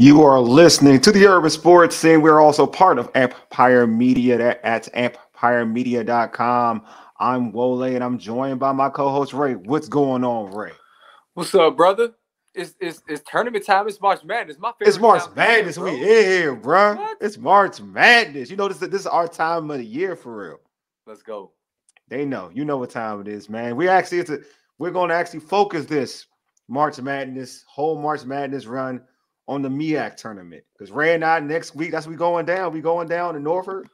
You are listening to the Urban Sports Scene. We're also part of Empire Media at empiremedia.com. I'm Wole, and I'm joined by my co-host Ray. What's going on, Ray? What's up, brother? It's tournament time. It's March Madness. My favorite. It's March time Madness. Of the year, We in here, bro. What? It's March Madness. You know this is our time of the year for real. Let's go. They know. You know what time it is, man. We're going to actually focus this March Madness, whole March Madness run on the MEAC tournament. Because Ray and I next week, that's we going down. We going down to Norfolk.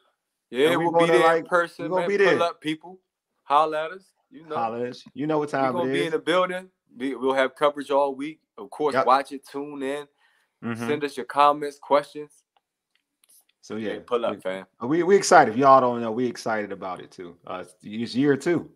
Yeah, we'll be there in person. We're gonna man. be there. Pull up, people. Holler at us. You know. Holler at us. You know what time We're it gonna is. be in the building. We'll have coverage all week. Of course, watch it, tune in, send us your comments, questions. So yeah, pull up, fam. We excited. If y'all don't know, we excited about it too. It's year two,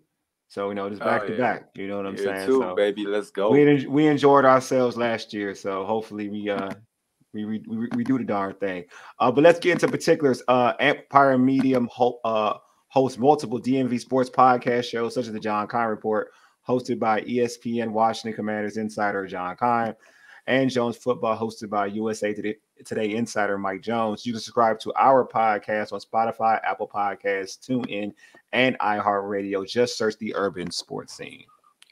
so it's back to back. You know what I'm saying? Two, so, baby, let's go. We enjoyed ourselves last year, so hopefully we do the darn thing. But let's get into particulars. Empire Medium hosts multiple DMV sports podcast shows, such as the John Kine Report, hosted by ESPN Washington Commanders insider John Kine, and Jones Football, hosted by USA Today insider Mike Jones. You can subscribe to our podcast on Spotify, Apple Podcasts, TuneIn, and iHeartRadio. Just search the Urban Sports Scene.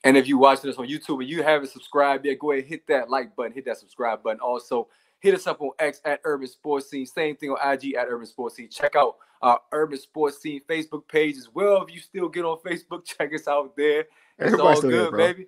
And if you're watching this on YouTube and you haven't subscribed yet, go ahead and hit that like button, hit that subscribe button. Also, hit us up on X at Urban Sports Scene. Same thing on IG at Urban Sports Scene. Check out our Urban Sports Scene Facebook page as well. If you still get on Facebook, check us out there. It's Everybody's all good, there, baby.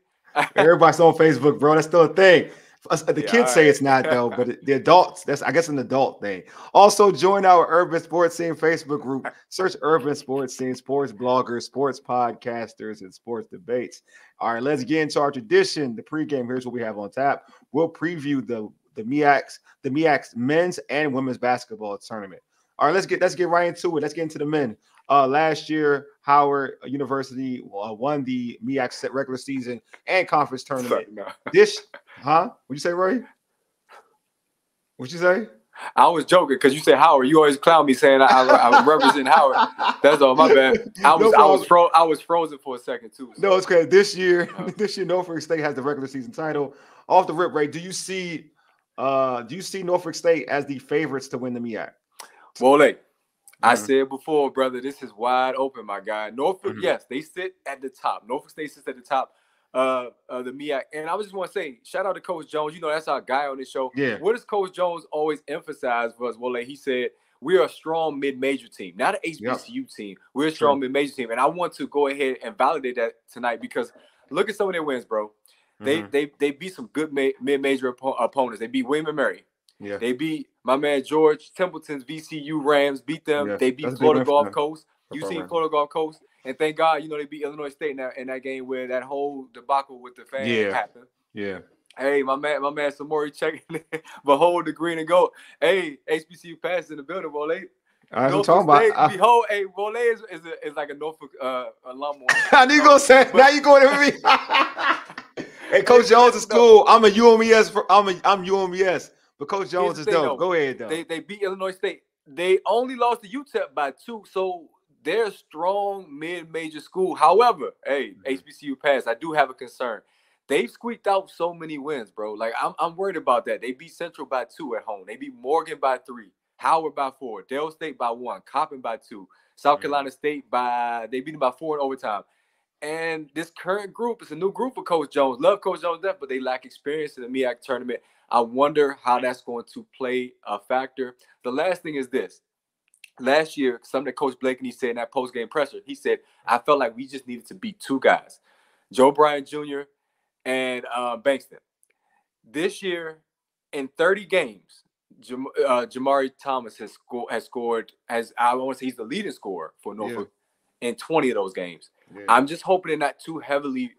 Everybody's on Facebook, bro. That's still a thing. The kids say it's not, though, but the adults, that's, I guess, an adult thing. Also, join our Urban Sports Scene Facebook group. Search Urban Sports Scene, sports bloggers, sports podcasters, and sports debates. All right, let's get into our tradition. The pregame, here's what we have on tap. We'll preview the MEAC's men's and women's basketball tournament. All right, let's get right into it. Let's get into the men. Last year, Howard University won the MEAC regular season and conference tournament. What'd you say, Ray? What'd you say? I was joking because you said Howard. You always clown me saying I represent Howard. That's all. My bad. I was frozen for a second too. So. No, it's okay. This year, Norfolk State has the regular season title. Off the rip, Ray, do you see Norfolk State as the favorites to win the MEAC? Well, I said before, brother, this is wide open, my guy. Norfolk, yes, they sit at the top. Norfolk State sits at the top of the MEAC. And I just want to say, shout out to Coach Jones. You know, that's our guy on this show. Yeah. What does Coach Jones always emphasize for us? Well, he said, we're a strong mid-major team, not an HBCU team. We're a strong mid-major team. And I want to go ahead and validate that tonight because look at some of their wins, bro. They beat some good mid-major opponents. They beat William & Mary. Yeah. They beat my man George Templeton's VCU Rams. Beat them. Yeah. They beat Florida Gulf Coast. You seen Florida Gulf Coast, and thank God, they beat Illinois State in that game where that whole debacle with the fans happened. Yeah. Hey, my man Samori checking it. Behold the green and gold. Hey, HBCU pass in the building, Wole. I'm talking about. Behold, hey, Wole is like a Norfolk alum. I knew you gonna say. Now you going to me. Hey, Coach Jones is cool. I'm a UMES. I'm UMES. But Coach Jones is dope. Go ahead, though. They beat Illinois State. They only lost to UTEP by 2, so they're a strong mid-major school. However, hey, HBCU pass, I do have a concern. They've squeaked out so many wins, bro. Like, I'm worried about that. They beat Central by 2 at home. They beat Morgan by 3, Howard by 4, Dale State by 1, Coppin by 2, South Carolina State they beat them by 4 in overtime. And this current group is a new group for Coach Jones. Love Coach Jones, but they lack experience in the MEAC tournament. I wonder how that's going to play a factor. The last thing is this. Last year, something that Coach Blakeney said in that post-game presser, he said, I felt like we just needed to beat 2 guys, Joe Bryant Jr. and Bankston. This year, in 30 games, Jamari Thomas has scored, I want to say he's the leading scorer for Norfolk in 20 of those games. Yeah. I'm just hoping they're not too heavily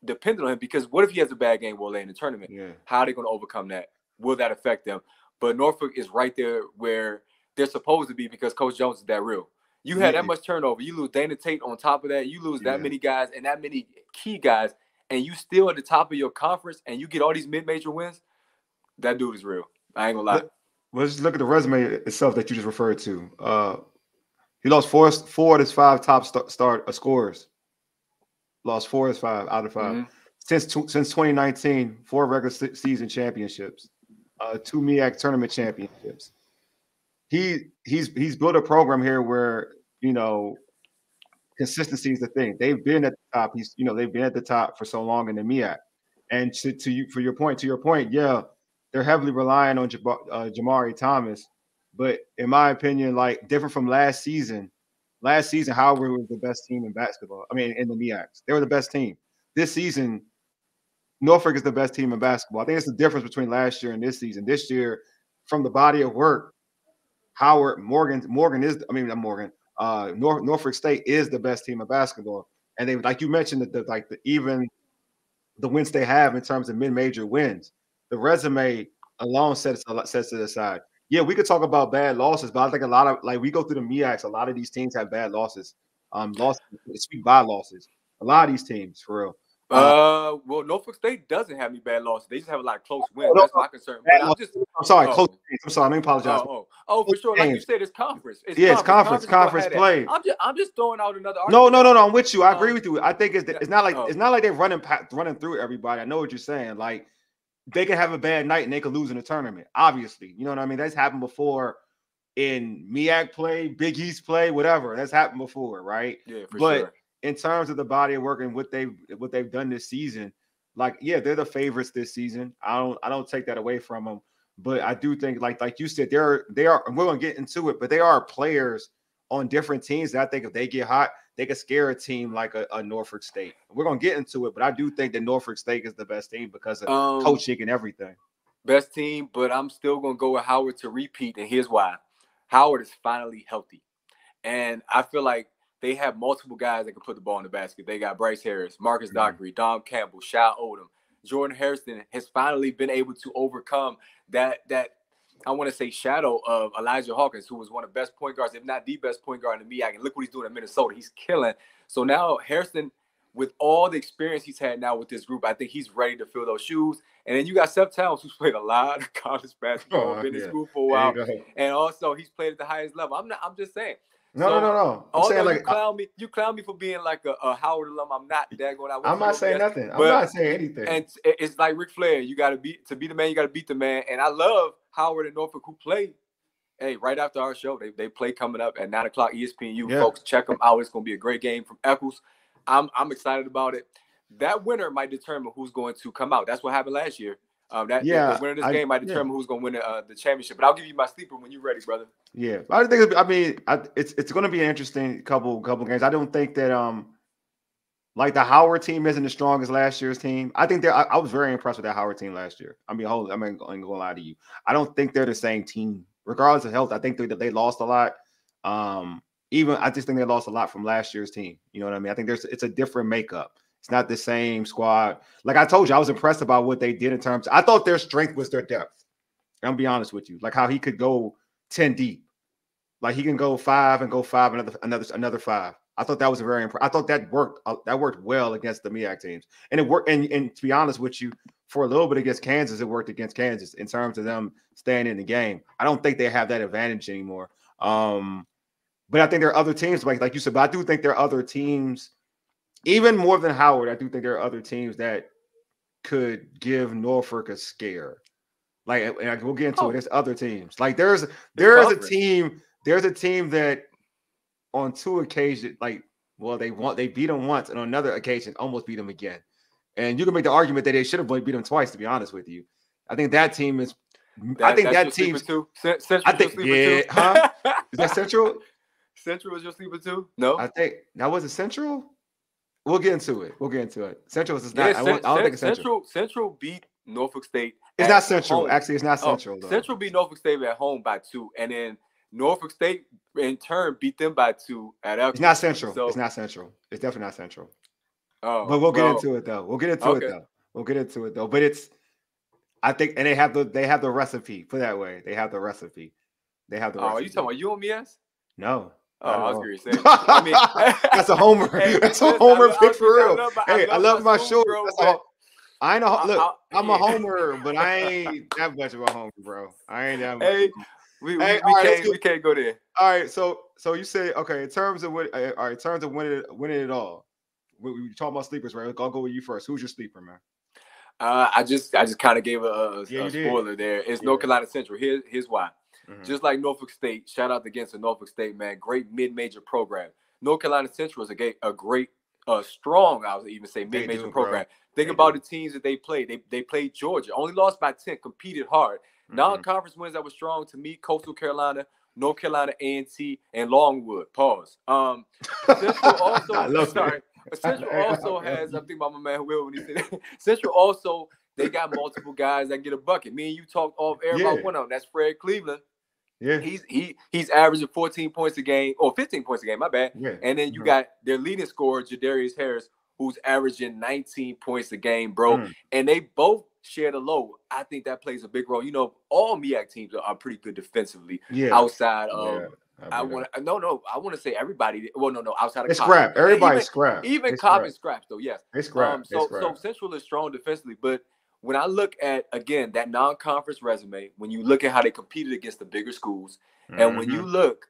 dependent on him because what if he has a bad game in the tournament? Yeah. How are they going to overcome that? Will that affect them? But Norfolk is right there where they're supposed to be because Coach Jones is that real. You had that much turnover. You lose Dana Tate on top of that. You lose that many guys and that many key guys, and you still at the top of your conference and you get all these mid-major wins. That dude is real. I ain't gonna lie. Let's just look at the resume itself that you just referred to. He lost four of his 5 top scorers. Lost 4 of his 5 out of 5. Since 2019, 4 regular season championships. 2 MEAC tournament championships. He's built a program here where, you know, consistency is the thing. They've been at the top. They've been at the top for so long in the MEAC. And to your point, yeah, they're heavily relying on Jamari Thomas. But in my opinion, like different from last season, Howard was the best team in basketball. I mean, in the MEACs, they were the best team. This season, Norfolk is the best team in basketball. I think it's the difference between last year and this season. This year, from the body of work, Norfolk State is the best team of basketball, and they, like you mentioned, even the wins they have in terms of mid-major wins, the resume alone sets it aside. Yeah, we could talk about bad losses, but I think a lot of, like, we go through the MEACs, a lot of these teams have bad losses, sweet by losses. A lot of these teams, for real. Well, Norfolk State doesn't have any bad losses. They just have a lot of close wins. That's my concern. But I'm sorry, close games. I'm sorry, let me apologize. For sure. Like you said, it's conference. It's conference play. I'm just throwing out another argument. No. I'm with you. I agree with you. I think it's not like they're running through everybody. I know what you're saying. Like, they can have a bad night and they could lose in a tournament. Obviously, you know what I mean. That's happened before in MEAC play, Big East play, whatever. That's happened before, right? Yeah, for sure. In terms of the body of work and what they've done this season, like, yeah, they're the favorites this season. I don't take that away from them, but I do think, like you said, they are, and we're gonna get into it, but they are players on different teams that I think if they get hot, they could scare a team like a Norfolk State. We're gonna get into it, but I do think that Norfolk State is the best team because of coaching and everything. Best team, but I'm still gonna go with Howard to repeat, and here's why. Howard is finally healthy, and I feel like they have multiple guys that can put the ball in the basket. They got Bryce Harris, Marcus Dockery, Dom Campbell, Shai Odom. Jordan Hairston has finally been able to overcome that I want to say shadow of Elijah Hawkins, who was one of the best point guards, if not the best point guard in the MEAC. And look what he's doing in Minnesota. He's killing. So now Hairston, with all the experience he's had now with this group, I think he's ready to fill those shoes. And then you got Seth Towns, who's played a lot of college basketball, been in school for a while, and also he's played at the highest level. I'm just saying. No. I'm saying, like, you clown me for being like a Howard alum. I'm not that going out. I'm not saying nothing. I'm not saying anything. And it's like Ric Flair. You got to be the man. You got to beat the man. And I love Howard and Norfolk, who play. Hey, right after our show, they play coming up at 9:00 ESPNU. Yeah. Folks, check them out. It's going to be a great game from Eccles. I'm excited about it. That winner might determine who's going to come out. That's what happened last year. The winner of this game might determine who's going to win the championship. But I'll give you my sleeper when you're ready, brother. Yeah, I think it's going to be an interesting couple games. I don't think that like the Howard team isn't as strong as last year's team. I think I was very impressed with that Howard team last year. I ain't going to lie to you. I don't think they're the same team, regardless of health. I think they lost a lot. I just think they lost a lot from last year's team. You know what I mean? I think it's a different makeup. It's not the same squad. Like I told you, I was impressed about what they did in terms. I thought their strength was their depth. I'm gonna be honest with you. Like how he could go 10 deep. Like he can go 5 and go 5, another 5. I thought that was very impressive. I thought that worked. That worked well against the MEAC teams, and it worked. And to be honest with you, for a little bit against Kansas, it worked against Kansas in terms of them staying in the game. I don't think they have that advantage anymore. But I think there are other teams, like you said. But I do think there are other teams, even more than Howard. I do think there are other teams that could give Norfolk a scare. Like, and we'll get into it. There's other teams. Like there is a team. There's a team that on 2 occasions, they beat them once, and on another occasion almost beat them again. And you can make the argument that they should have beat them twice. To be honest with you, I think that team is. I think that team's too. Central, I think yeah. Huh? Is that Central? Central is your sleeper too? No, I think that was Central. We'll get into it. Central is not. I don't think it's Central. Central beat Norfolk State. It's not Central. Home. Actually, it's not Central. Central beat Norfolk State at home by 2, and then Norfolk State in turn beat them by 2 at Elkhorn. It's not Central. So, it's not Central. It's definitely not Central. Oh, but we'll get into it though. We'll get into it though. But it's. I think, and they have the recipe. Put it that way, they have the recipe. Recipe. Are you talking about UMES? No. Oh, I was going to say. I mean, that's a homer. That's a homer pick for real. I love my show. I know. Look, I'm a homer, but I ain't that much of a homer, bro. I ain't that much. Hey, we can't go there. All right, so you say okay in terms of winning it all. We talking about sleepers, right? I'll go with you first. Who's your sleeper, man? I just kind of gave a spoiler there. It's North Carolina Central. Here's why. Just like Norfolk State, shout out against Norfolk State, man. Great mid-major program. North Carolina Central is a great, strong, I would even say, mid-major program. Think about the teams that they played. They played Georgia, only lost by 10, competed hard. Non-conference wins that were strong to me: Coastal Carolina, North Carolina A&T, and Longwood. Pause. Central also. Central also has. I'm thinking about my man Will when he said that. Central also, they got multiple guys that get a bucket. Me and you talked off air about one of them. That's Fred Cleveland. Yeah, he's averaging 14 points a game, or 15 points a game. My bad. Yeah. And then you got their leading scorer, Jadarius Harris, who's averaging 19 points a game, bro. And they both share the load. I think that plays a big role. You know, all MEAC teams are pretty good defensively. Yeah. Outside of, I want to say everybody. Well, no, outside of it's scrap. Everybody's scrap. Even Cobb is scraps though. Yes, it's scrap. So Central is strong defensively, but when I look at, again, that non-conference resume, when you look at how they competed against the bigger schools, and when you look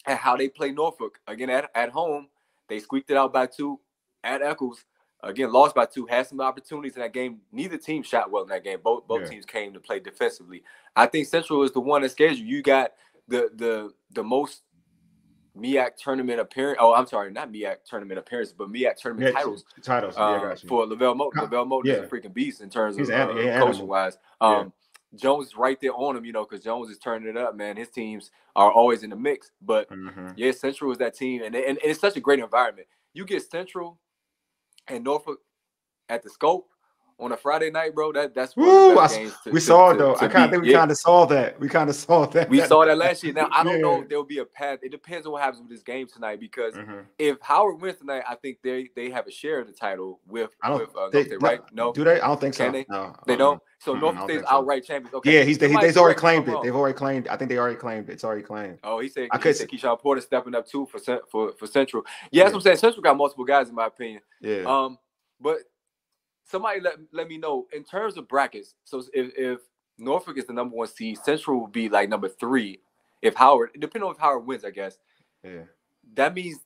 at how they play Norfolk, again, at home, they squeaked it out by 2. At Eccles, again, lost by 2, had some opportunities in that game. Neither team shot well in that game. Both teams came to play defensively. I think Central is the one that scares you. You got the most MEAC tournament appearance. Oh, I'm sorry, not MEAC tournament appearances, but MEAC tournament titles. For Lavelle Moten. Lavelle Moten is a freaking beast in terms of coaching wise. Jones is right there on him, you know, because Jones is turning it up, man. His teams are always in the mix. But Central is that team, and it's such a great environment. You get Central and Norfolk at the Scope on a Friday night, bro. That's we saw it though. I kind of think we kind of saw that. We saw that last year. Now I don't know if there'll be a path. It depends on what happens with this game tonight, because if Howard wins tonight, I think they have a share of the title with North State, right? No, do they? I don't think so. They don't. So North State's outright champions. Okay. Yeah, they've already claimed it. They've already claimed. I think they already claimed it. It's already claimed. Oh, he said Keyshawn Porter stepping up too for Central. Yeah, that's what I'm saying. Central got multiple guys in my opinion. Yeah. But somebody let me know in terms of brackets. So if Norfolk is the number 1 seed, Central will be like number 3. If Howard, depending on if Howard wins, I guess. Yeah. That means,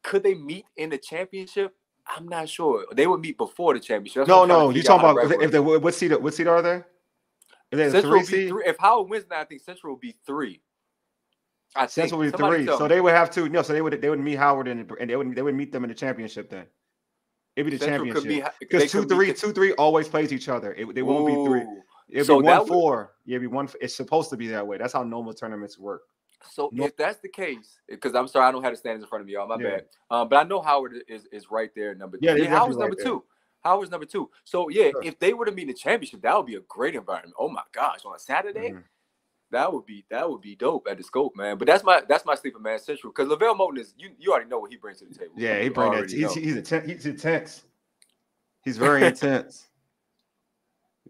could they meet in the championship? I'm not sure. They would meet before the championship. No. You talking about if they what seed are they? Is Central will be 3. If Howard wins, now I think Central will be 3. Central will be 3. So they would have to. No, so they would meet Howard and they would meet them in the championship then. It'd be the championship because 2-3 always plays each other. They won't be 3. It'll be 1-4. Yeah, it'd be 1. It's supposed to be that way. That's how normal tournaments work. So if that's the case, because I'm sorry, I don't have the standings in front of me, y'all. My bad. But I know Howard is right there, number 2. Yeah, Howard's number 2. Howard's number 2. So if they were to meet in the championship, that would be a great environment. Oh my gosh, on a Saturday, that would be dope at the Scope, man. But that's my sleeper, man. Central, because Lavelle Moten is you already know what he brings to the table. Yeah, he brings that. He's intense. He's very intense.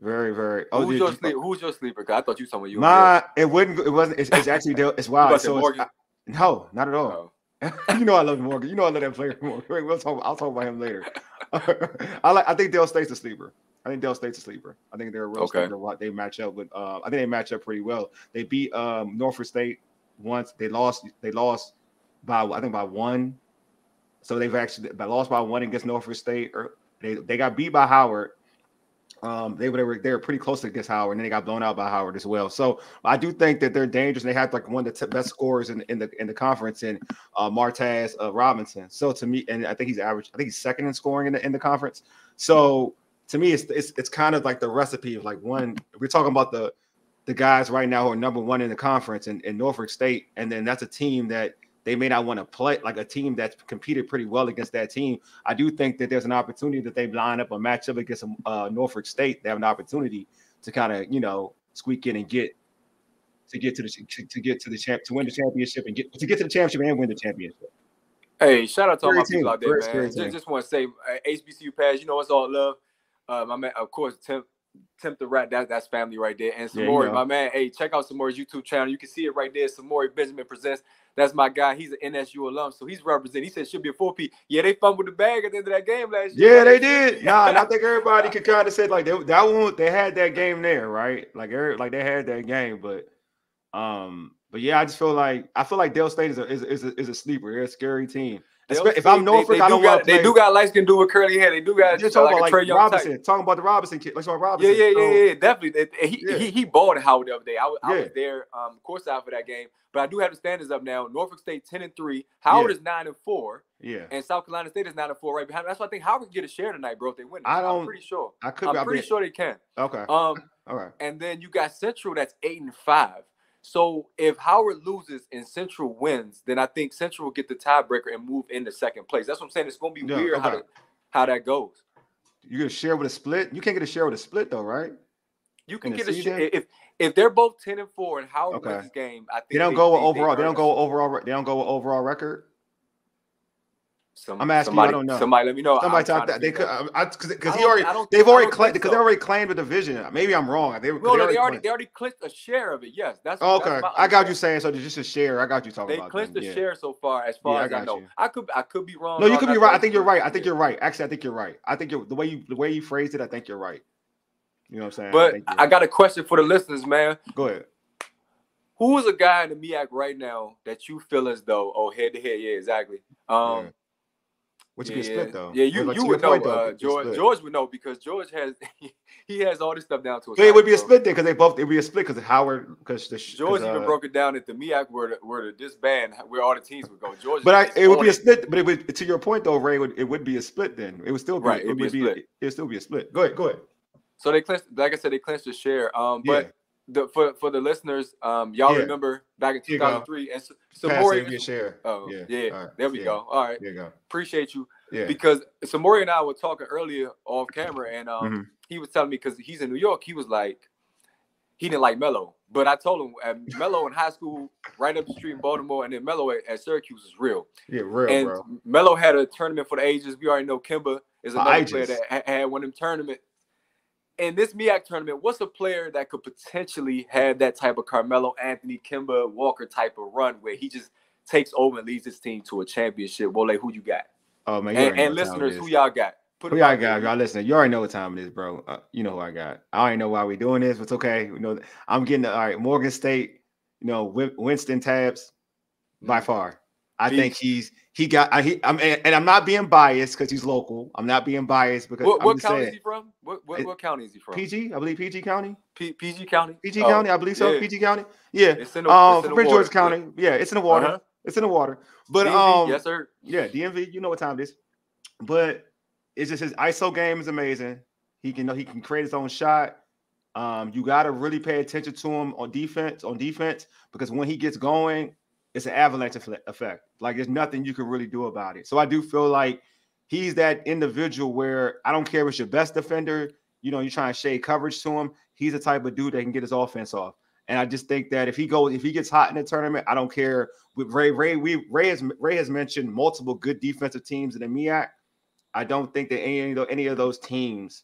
Very, very. Oh, who's your sleeper? Cause I thought you someone you. It wasn't. It's actually. It's wild. So no, not at all. Oh. You know I love Morgan. You know I love that player. I'll talk about him later. I think Dale State's a sleeper. I think they're a real sleeper. They match up with. I think they match up pretty well. They beat Norfolk State once. They lost by 1. So they've actually lost by 1 against Norfolk State. They got beat by Howard. They were pretty close against Howard, and then they got blown out by Howard as well. So I do think that they're dangerous. And they have like one of the best scorers in the conference in Martaz Robinson. So to me, and I think he's average. I think he's second in scoring in the conference. So to me, it's kind of like the recipe of like one. We're talking about the guys right now who are number 1 in the conference in Norfolk State, and then that's a team that they may not want to play, like a team that's competed pretty well against that team. I do think that there's an opportunity that they line up a matchup against Norfolk State. They have an opportunity to kind of, squeak in and to win the championship and get to the championship and win the championship. Hey, shout out to all my people out there, man. Just want to say, HBCU Pass, it's all love. My man, of course, Temp the Rat, that's family right there. And Samori, my man, hey, check out Samori's YouTube channel. You can see it right there. Samori Benjamin Presents. That's my guy. He's an NSU alum, so he's representing. He said it should be a 4P. Yeah, they fumbled the bag at the end of that game last year. Yeah, they did. And I think everybody could kind of say like that one. They had that game there, right? Like they had that game, but yeah, I feel like Dale State is a sleeper. They're a scary team. If I'm Norfolk, I don't want to play. They do got light skin dude with curly hair. They do got just talking about like Robinson. type. Talking about the Robinson kid. Like Robinson. Yeah, definitely. He balled at Howard the other day. I was there, courtside for that game. But I do have the standings up now. Norfolk State 10-3. Howard is 9-4. Yeah. And South Carolina State is 9-4 right behind. That's why I think Howard can get a share tonight, bro. If they win. I'm pretty sure. I'm pretty sure they can. Okay. All right. And then you got Central that's 8-5. So if Howard loses and Central wins, then I think Central will get the tiebreaker and move into second place. That's what I'm saying. It's going to be weird how that goes. You get a share with a split? You can't get a share with a split though, right? You can get a share if they're both 10-4 and Howard wins this game. I think they don't go with overall. They don't go with overall record. I'm asking you. I don't know. Somebody let me know. Somebody talk that they could because they've already claimed the division. Maybe I'm wrong. They already clinched a share of it. Yes, that's okay. I got you saying so. Just a share. I got you talking about. They clinched the share so far, as far as I know. I could be wrong. No, you could be right. I think you're right. Actually, I think you're right. I think the way you phrased it, I think you're right. You know what I'm saying? But I got a question for the listeners, man. Go ahead. Who is a guy in the MEAC right now that you feel as though, head to head? Yeah, exactly. Which would be a split though. Yeah, you would know. George would know because George has all this stuff down to a. So it would be a split then because it would be a split because Howard George even broke it down at the MEAC where the disband where all the teams would go. George, it would be a split. But it would, to your point though, Ray, it would be a split then. It would still be right. It would still be a split. Go ahead. So they clinched, like I said, they clinched the share. But for the listeners, y'all remember back in 2003 and Samori share. Oh yeah. Right. There we go. All right. There you go. Appreciate you. Yeah. Because Samori and I were talking earlier off camera, and he was telling me because he's in New York, he was like he didn't like Melo, but I told him Melo in high school, right up the street in Baltimore, and then Melo at Syracuse is real. Yeah, real. And bro. Melo had a tournament for the ages. We already know Kimba is another player that had one of them tournaments. In this MEAC tournament, what's a player that could potentially have that type of Carmelo Anthony, Kimba Walker type of run where he just takes over and leads his team to a championship? Wole, who you got? Oh man, and listeners, who y'all got? Who y'all got? Y'all listening? You already know what time it is, bro. You know who I got. I already know why we're doing this, but it's okay. You know, I'm getting all right. Morgan State. You know, Winston Tabs by far. I think I'm not being biased because he's local. I'm not being biased because what county is he from? What county is he from? PG, I believe PG County. PG County. PG County, I believe so. Yeah. PG County. Yeah. It's in the Prince George County. Yeah, it's in the water. It's in the water. But DMV, yes, sir. Yeah, DMV. You know what time it is. But it's just his ISO game is amazing. He can create his own shot. You got to really pay attention to him on defense because when he gets going, it's an avalanche effect. Like there's nothing you can really do about it. So I do feel like he's that individual where I don't care if it's your best defender, you know, you're trying to shade coverage to him. He's the type of dude that can get his offense off. And I just think that if he gets hot in the tournament, I don't care. With Ray has mentioned multiple good defensive teams in the MEAC. I don't think that any of those teams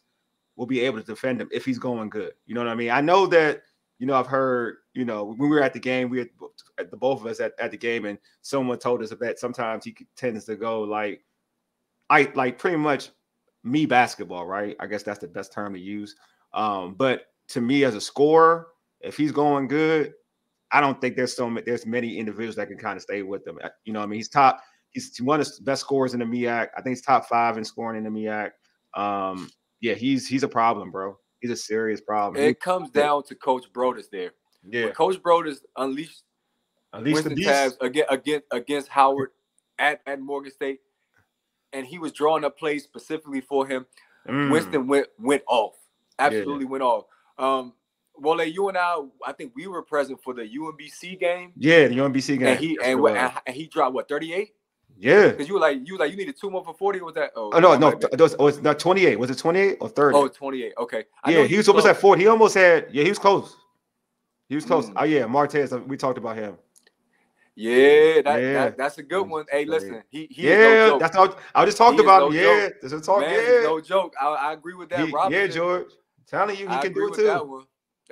will be able to defend him if he's going good. You know what I mean? I know that, you know, I've heard, you know, when we were at the game, the both of us at the game, and someone told us that sometimes he tends to go like pretty much me basketball, right? I guess that's the best term to use. But to me as a scorer, if he's going good, I don't think there's many individuals that can kind of stay with him. You know what I mean? He's one of the best scorers in the MEAC. I think he's top 5 in scoring in the MEAC. Yeah, he's a problem, bro. He's a serious problem. It comes down to Coach Brodus there. Yeah, when Coach Brodus unleashed Winston Tabs against Howard at Morgan State, and he was drawing up plays specifically for him. Winston went off, absolutely went off. Wole, you and I think we were present for the UMBC game. Yeah, the UMBC game. And he dropped what, 38? Yeah, because you needed 2 more for 40. Was that? It's not 28. Was it 28 or 30? Oh, 28. Okay. He was almost at 40. He almost had. Yeah, he was close. He was close. Oh yeah, Martez. We talked about him. Yeah, that's a good one. Hey, listen, he is no joke. That's all. I just talked about him. Yeah, there's a talk. Man, no joke. I agree with that. Yeah, George. Telling you, he can do it too. That one.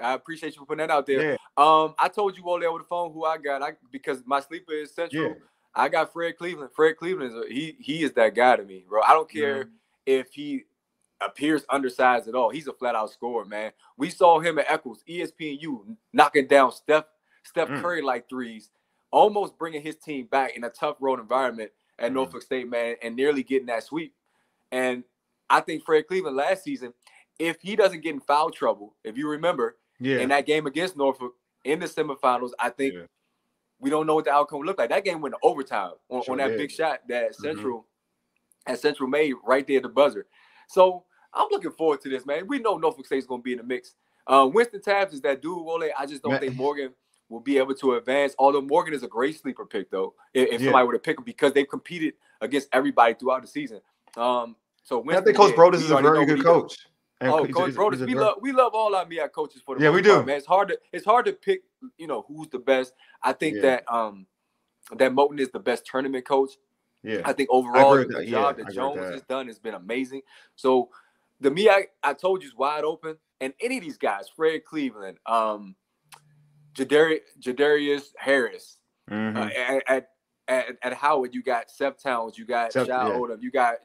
I appreciate you for putting that out there. Yeah. I told you all there over the phone who I got. Because my sleeper is Central. Yeah. I got Fred Cleveland. Fred Cleveland he is that guy to me, bro. I don't care if he appears undersized at all. He's a flat out scorer, man. We saw him at Eccles, ESPNU, knocking down Steph Curry like threes, almost bringing his team back in a tough road environment at Norfolk State, man, and nearly getting that sweep. And I think Fred Cleveland last season, if he doesn't get in foul trouble, if you remember, in that game against Norfolk in the semifinals, I think we don't know what the outcome would look like. That game went to overtime on that big shot that Central made right there at the buzzer. So I'm looking forward to this, man. We know Norfolk State's going to be in the mix. Winston Tabbs is that dude, Wole. I just don't think Morgan will be able to advance. Although Morgan is a great sleeper pick, though, if somebody were to pick him, because they've competed against everybody throughout the season. So Winston, I think Coach Brodus is a very good coach. Coach Brodus, we love all our MEAC coaches for the most we do. Part, man. It's hard to pick, who's the best. I think that Moten is the best tournament coach. Yeah, I think overall the job that Jones has done has been amazing. So the MEAC, I told you, is wide open, and any of these guys, Fred Cleveland, Jadarius Harris, at Howard, you got Seth Towns, you got Shai Odom, you got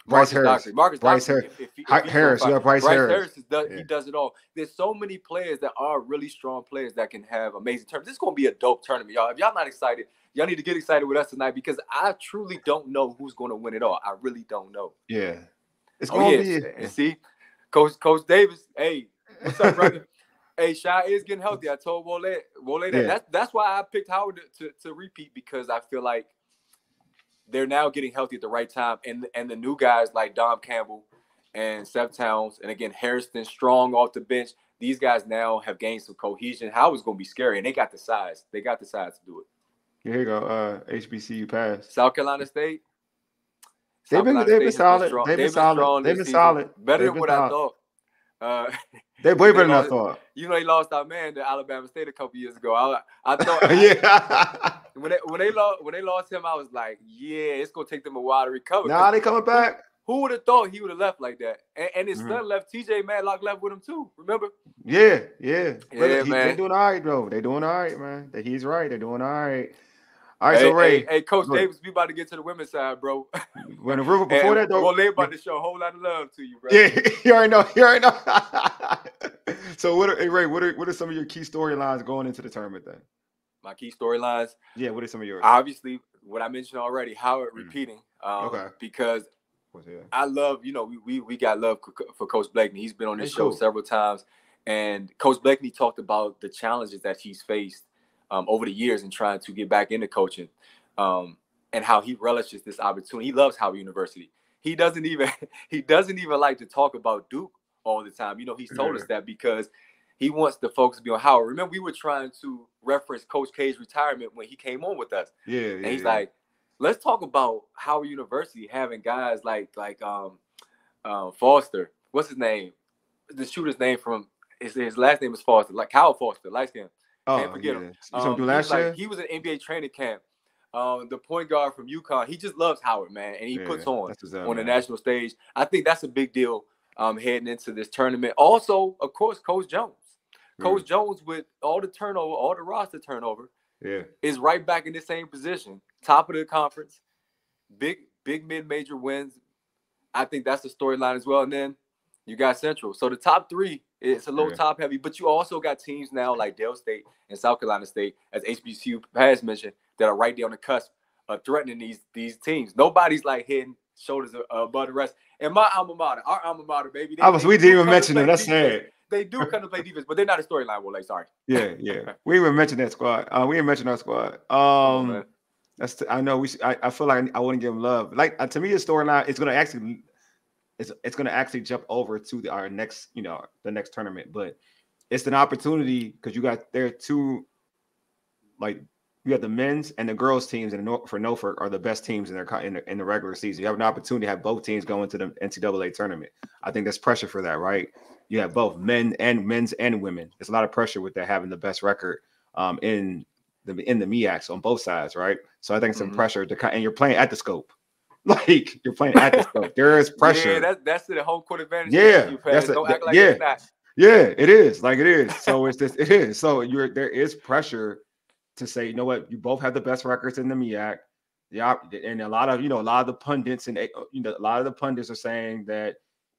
Bryce Harris. Marcus Bryce Harris. Harris. You got Bryce Harris. He does it all. There's so many players that are really strong players that can have amazing tournaments. This is going to be a dope tournament, y'all. If y'all not excited, y'all need to get excited with us tonight, because I truly don't know who's going to win it all. I really don't know. Yeah. It's going to be. And see, Coach Davis, hey, what's up, brother? Hey, Shai is getting healthy. I told Wole that. That's why I picked Howard to repeat, because I feel like they're now getting healthy at the right time. And the new guys like Dom Campbell and Seth Towns, and again, Harrison Strong off the bench, these guys now have gained some cohesion. Howard's going to be scary, and they got the size. They got the size to do it. Here you go. HBCU pass. South Carolina State. They've been solid. They've been solid. Better than what I thought. They're way better than I thought. They lost our man to Alabama State a couple years ago. I thought when they lost him, I was like, it's gonna take them a while to recover. Nah, they coming back. Who would have thought he would have left like that? And his son left. TJ Madlock left with him too. Remember? Yeah. Man. They're doing all right, bro. They're doing all right, man. He's right. They're doing all right. All right, so Ray. Hey, Coach Davis, we about to get to the women's side, bro. When the river before that, though. Well, they about to show a whole lot of love to you, bro. Yeah, you already know. So, Ray, what are some of your key storylines going into the tournament then? My key storylines? Yeah, what are some of yours? Obviously, what I mentioned already, Howard repeating. Because I love, we got love for Coach Blakeney. He's been on this show several times. And Coach Blakeney talked about the challenges that he's faced over the years in trying to get back into coaching, and how he relishes this opportunity. He loves Howard University. He doesn't even like to talk about Duke all the time. He's told us that because he wants the focus to be on Howard. Remember, we were trying to reference Coach K's retirement when he came on with us. And he's like, let's talk about Howard University having guys like Foster. What's his name? The shooter's name from his last name is Foster, like Kyle Foster, light skin. Can't forget him. He was an NBA training camp. The point guard from UConn. He just loves Howard, man, and he puts on the national stage. I think that's a big deal heading into this tournament. Also, of course, Coach Jones. Coach Jones, with all the turnover, all the roster turnover, is right back in the same position. Top of the conference. Big mid-major wins. I think that's the storyline as well. And then you got Central. So the top three, it's a little top heavy, but you also got teams now like Dale State and South Carolina State, as HBCU has mentioned, that are right there on the cusp of threatening these teams. Nobody's like head shoulders above the rest. And my alma mater, our alma mater, baby. We didn't even mention them. That's sad. They do kind of play defense, but they're not a storyline. Well, sorry. Yeah. We didn't even mention that squad. We didn't mention our squad. I know I feel like I wouldn't give them love. Like to me, the storyline is going to actually. It's going to actually jump over to our next, the next tournament, but it's an opportunity because you got two, like you got the men's and the girls teams for Norfolk are the best teams in the regular season. You have an opportunity to have both teams go into the NCAA tournament. I think there's pressure for that, right? You have both men's and women. There's a lot of pressure with that having the best record in the MEACs on both sides, right? So I think it's some pressure and you're playing at the scope. Like you're playing at the scope. There is pressure. Yeah, that's the home court advantage. Yeah, don't act like it's not. Yeah, it is. Like it is. So it is. So there is pressure to say, you know what, you both have the best records in the MEAC. Yeah, and a lot of the pundits and a lot of the pundits are saying that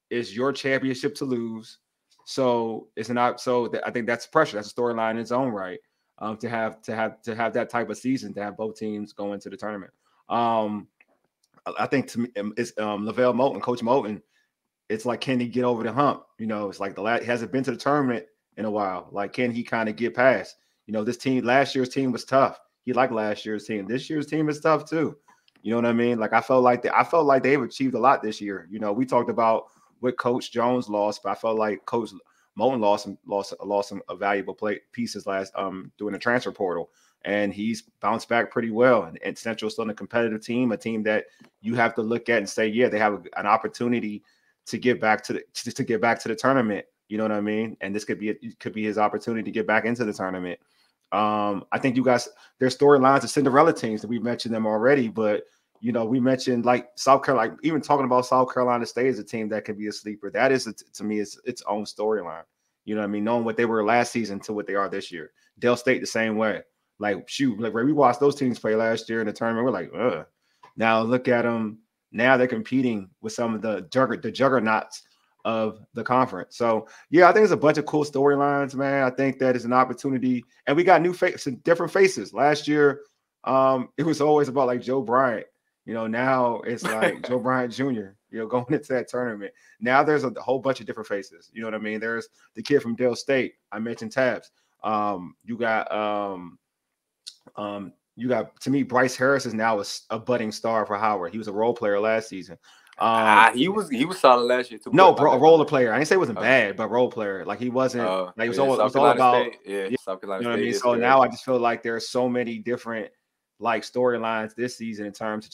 it's your championship to lose. So it's not. So I think that's pressure. That's a storyline in its own right. To have that type of season, to have both teams go into the tournament. I think to me, it's Lavelle Moulton, Coach Moulton. It's like, can he get over the hump? You know, it's like he hasn't been to the tournament in a while. Like, can he kind of get past? You know, this team, last year's team was tough. He liked last year's team. This year's team is tough too. You know what I mean? Like, I felt like they've achieved a lot this year. You know, we talked about what Coach Jones lost, but I felt like Coach Moulton lost some valuable pieces during the transfer portal, and he's bounced back pretty well. And Central's still a competitive team, a team that you have to look at and say, yeah, they have an opportunity to get back to the tournament. You know what I mean? And this could be his opportunity to get back into the tournament. I think you guys, there's storylines of Cinderella teams that we mentioned them already, but you know, we mentioned like South Carolina, like even talking about South Carolina State as a team that can be a sleeper. That is, to me, it's its own storyline. You know what I mean? Knowing what they were last season to what they are this year. Dale State the same way. Like, shoot, like we watched those teams play last year in the tournament. We're like, ugh. Now look at them. Now they're competing with some of the juggernauts of the conference. So yeah, I think there's a bunch of cool storylines, man. I think that is an opportunity, and we got new faces, different faces. Last year, it was always about like Joe Bryant. You know, now it's like Joe Bryant Jr., you know, going into that tournament. Now there's a whole bunch of different faces. You know what I mean? There's the kid from Dale State. I mentioned Tabs. You got to me, Bryce Harris is now a budding star for Howard. He was a role player last season. He was solid last year too. No, bro, a role player. I didn't say it wasn't bad, but role player. Like he wasn't. Like it was all about. South Carolina State. You know what I mean? So now I just feel like there are so many different like storylines this season in terms of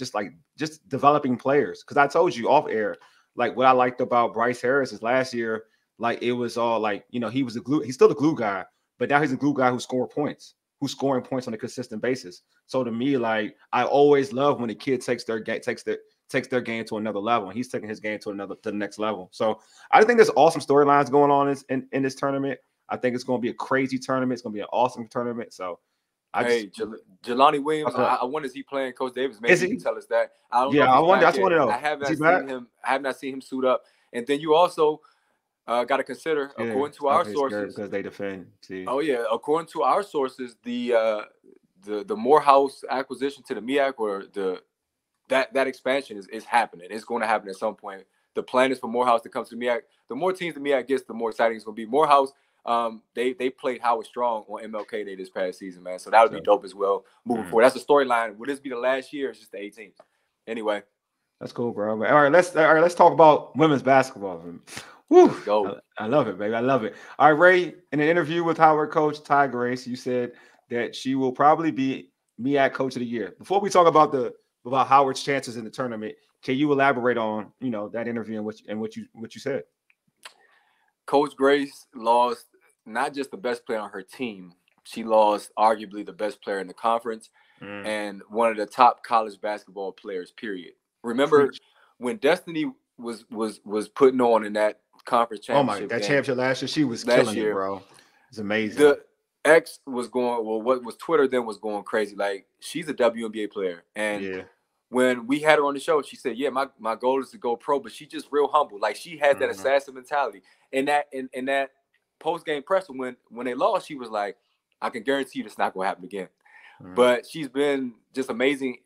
just developing players. Because I told you off air, like what I liked about Bryce Harris is last year, like it was all like, you know, he was he's still the glue guy, but now he's a glue guy who's scoring points on a consistent basis. So to me, like I always love when a kid takes their game to another level, and he's taking his game to the next level. So I think there's awesome storylines going on in this tournament. I think it's going to be a crazy tournament. It's going to be an awesome tournament. So Jelani Williams, I wonder, is he playing Coach Davis? Maybe he can tell us that. I don't know. I wonder. I just want to know. I have not seen him suit up. And then you also got to consider, according to our sources, because they defend. See. Oh yeah, according to our sources, the Morehouse acquisition to the MEAC, or that expansion is happening. It's going to happen at some point. The plan is for Morehouse to come to the MEAC. The more teams the MEAC gets, the more exciting it's going to be. Morehouse, they played Howard Strong on MLK Day this past season, man. So that would be dope as well moving forward. That's the storyline. Will this be the last year? It's just the 18th. Anyway, that's cool, bro. All right, let's talk about women's basketball. Woo, let's go. I love it, baby. I love it. All right, Ray. In an interview with Howard coach Ty Grace, you said that she will probably be MEAC Coach of the Year. Before we talk about Howard's chances in the tournament, can you elaborate on that interview and what you said? Coach Grace lost not just the best player on her team, she lost arguably the best player in the conference and one of the top college basketball players, period. Remember when Destiny was putting on in that conference championship that championship last year, she was killing it, bro. It's amazing. The X was going, what was Twitter then was going crazy. Like, she's a WNBA player. And when we had her on the show, she said, yeah, my goal is to go pro, but she's just real humble. Like, she has that assassin mentality. And that post-game presser, when they lost, she was like, I can guarantee you this not going to happen again. But she's been just amazing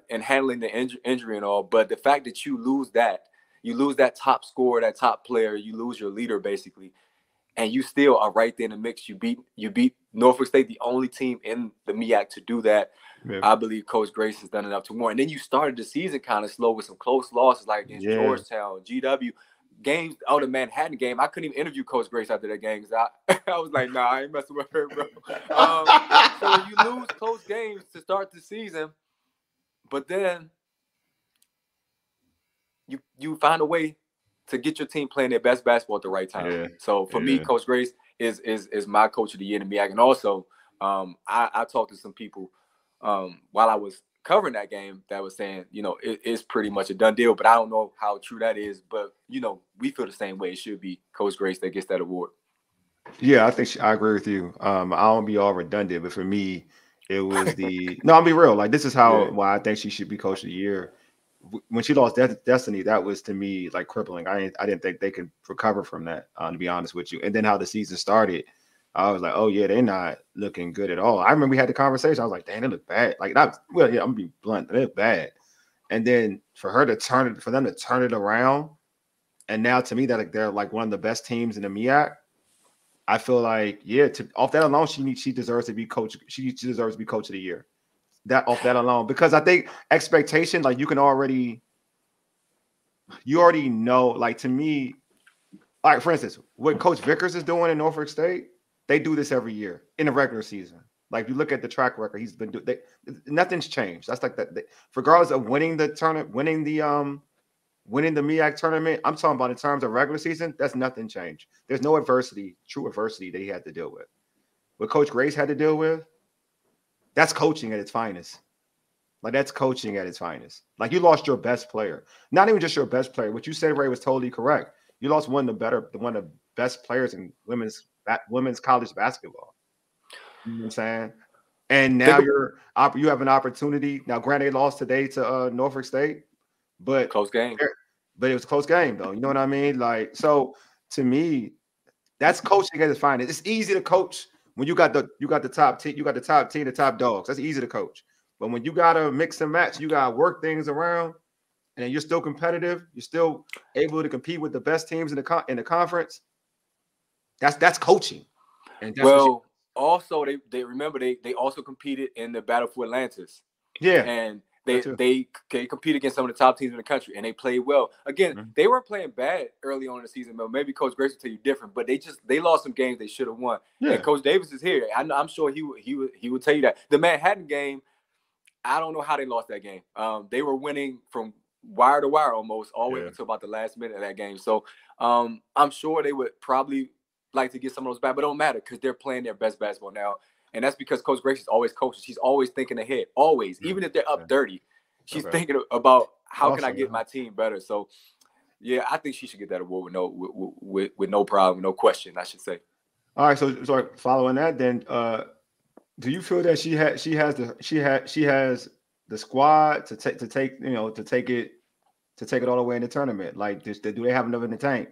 in handling the injury and all. But the fact that you lose that top scorer, that top player, you lose your leader basically, and you still are right there in the mix. You beat Norfolk State, the only team in the MEAC to do that. Yeah. I believe Coach Grace has done enough to warrant. And then you started the season kind of slow with some close losses like against Georgetown, GW. Games, the Manhattan game, I couldn't even interview Coach Grace after that game because I was like, nah, I ain't messing with her, bro. So you lose close games to start the season, but then you find a way to get your team playing their best basketball at the right time. Yeah. So for me, Coach Grace is my coach of the year in the MEAC. And also, I talked to some people while I was covering that game that was saying, it's pretty much a done deal, but I don't know how true that is. But, we feel the same way. It should be Coach Grace that gets that award. Yeah, I think I agree with you. I don't be all redundant, but for me, it was no, I'll be real. Like, this is why I think she should be Coach of the Year. When she lost Destiny, that was to me like crippling. I didn't think they could recover from that, to be honest with you. And then how the season started, I was like, oh yeah, they're not looking good at all. I remember we had the conversation. I was like, dang, they look bad. Like, not well, yeah, I'm gonna be blunt, they look bad. And then for them to turn it around, and now to me that they're like one of the best teams in the MEAC. I feel like, yeah, off that alone, she deserves to be coach. She deserves to be coach of the year. That off that alone, because I think expectation, like you already know, like to me, like for instance, what Coach Vickers is doing in Norfolk State, they do this every year in the regular season. Like if you look at the track record, he's been doing. Nothing's changed. That's like that. Regardless of winning the tournament, winning the MEAC tournament, I'm talking about in terms of regular season. That's nothing changed. There's no true adversity that he had to deal with. What Coach Grace had to deal with, that's coaching at its finest. Like that's coaching at its finest. Like you lost your best player, not even just your best player. What you said, Ray, was totally correct. You lost one of the best players in women's college basketball. You know what I'm saying? And now you have an opportunity. Now, granted, they lost today to Norfolk State, but close game. But it was a close game, though. You know what I mean? Like, so to me, that's coaching at its finest. It's easy to coach when you got the top team, the top dogs. That's easy to coach. But when you gotta mix and match, you gotta work things around, and you're still competitive. You're still able to compete with the best teams in the conference. That's coaching. And that's also they remember they also competed in the Battle for Atlantis. Yeah, and they compete against some of the top teams in the country, and they played well. Again, they weren't playing bad early on in the season, but maybe Coach Grace will tell you different. But they lost some games they should have won. Yeah. And Coach Davis is here. I'm sure he would tell you that the Manhattan game. I don't know how they lost that game. They were winning from wire to wire almost all the way until about the last minute of that game. So I'm sure they would probably like to get some of those back, but it don't matter because they're playing their best basketball now. And that's because Coach Grace is always coaching. She's always thinking ahead, always. Even if they're up 30, she's thinking about how can I get my team better. So, yeah, I think she should get that award with no problem, no question, I should say. All right, so following that, then, do you feel that she has the squad to take it all the way in the tournament? Like, do they have enough in the tank?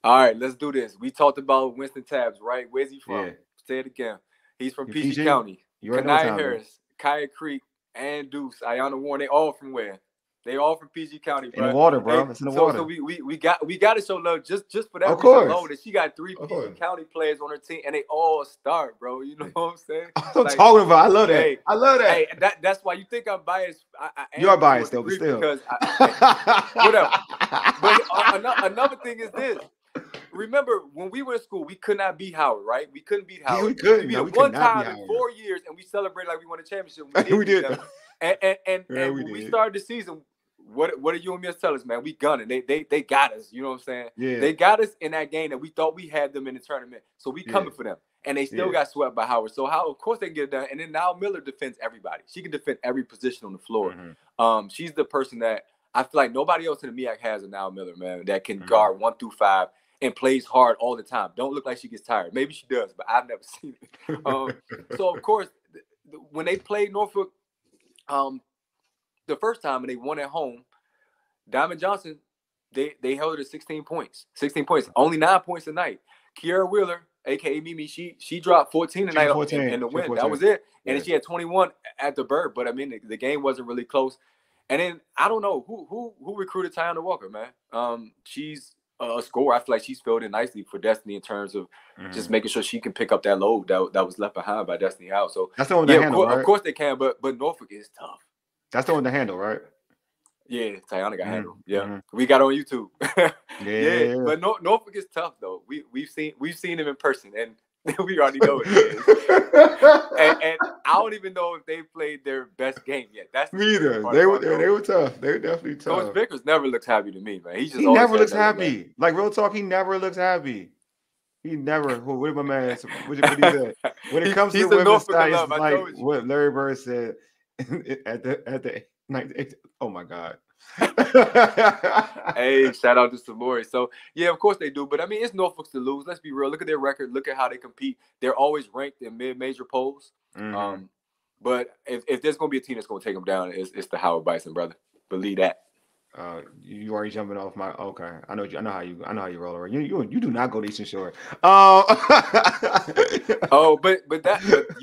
All right, let's do this. We talked about Winston Tabbs, right? Where's he from? Yeah. Say it again. He's from PG County. Kanaya Harris, Kaya Creek, and Deuce, Ayana Warren. They all from where? They all from PG County, bro. In the water, bro. It's in the water. So we got to show love just for that reason alone. That she got 3 PG County players on her team, and they all start, bro. You know what I'm saying? That's what I'm talking about. I love that. Hey, I love that. Hey, that's why you think I'm biased. You are biased, though, but still. Because whatever. But another thing is this. Remember, when we were in school, we could not beat Howard, right? We couldn't beat Howard. Yeah, we couldn't. We beat one time in 4 years, and we celebrated like we won a championship. We did. And when we started the season, what did you and me tell us, man? We gunning. They got us. You know what I'm saying? Yeah. They got us in that game that we thought we had them in the tournament. So we coming for them. And they still got swept by Howard. So of course they can get it done. And then now Miller defends everybody. She can defend every position on the floor. Mm-hmm. She's the person that I feel like nobody else in the MEAC has a Now Miller, man, that can guard 1 through 5 and plays hard all the time. Don't look like she gets tired. Maybe she does, but I've never seen it. So of course, when they played Norfolk the first time and they won at home, Diamond Johnson, they held her to 16 points. 16 points. Only 9 points a night. Kiara Wheeler, aka Mimi, she dropped 14 tonight in the win. That was it. And then she had 21 at the Bird. But I mean, the game wasn't really close. And then I don't know who recruited Tiana Walker, man. She's a scorer. I feel like she's filled in nicely for Destiny in terms of just making sure she can pick up that load that was left behind by Destiny Howe. So that's the one to handle, right? Of course they can, but Norfolk is tough. That's the one to handle, right? Yeah, Tiana got handled. Yeah, we got on YouTube. Yeah, but Norfolk is tough though. We've seen him in person, and we already know it is. and I don't even know if they played their best game yet. That's me either. They were tough. They were definitely tough. Coach Vickers never looks happy to me, man. He never looks happy. Man. Like real talk, he never looks happy. He never. What did my man? What did he say? When it comes to women's style, it's like what Larry Bird said at the night. Oh my God. Hey, shout out to Samori. So yeah, of course they do, but I mean it's Norfolk's to lose. Let's be real. Look at their record. Look at how they compete. They're always ranked in mid-major polls. But if there's gonna be a team that's gonna take them down, it's the Howard Bison, brother. Believe that. You already jumping off my okay. I know how you roll around. You do not go to Eastern Shore. Oh, but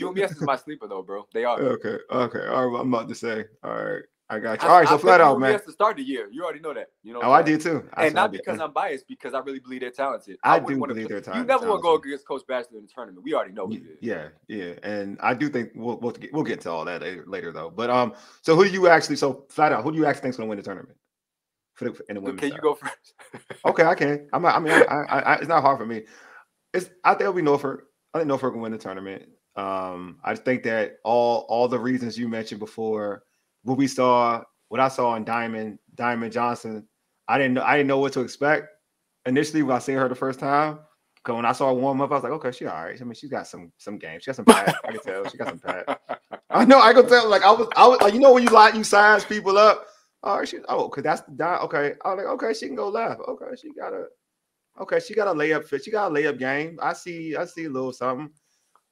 UMS is my sleeper though, bro. They are. Okay. All right. I'm about to say. All right. I got you. All right. So flat out, man. To start the year. You already know that. You know. Oh, I did too. And not because I'm biased, because I really believe they're talented. I do believe they're talented. You never want to go against Coach Bachelor in the tournament. We already know who he is. Yeah. And I do think we'll get to all that later though. But so who do you actually flat out? Who do you actually think's going to win the tournament? In the women's Can you go first? Okay, I can. It's not hard for me. I think it'll be Norfolk. I think Norfolk will win the tournament. I think that all the reasons you mentioned before, what I saw in Diamond Johnson, I didn't know what to expect initially when I seen her the first time. Because when I saw her warm up, I was like, okay, she all right. I mean, she's got some games. She got some pads. I can tell she got some pads. I know. I can tell. Like I was like, you know, when you size people up. Because that's the okay. I was like, okay, she can go left. Okay, she got a layup fit. She got a layup game. I see a little something.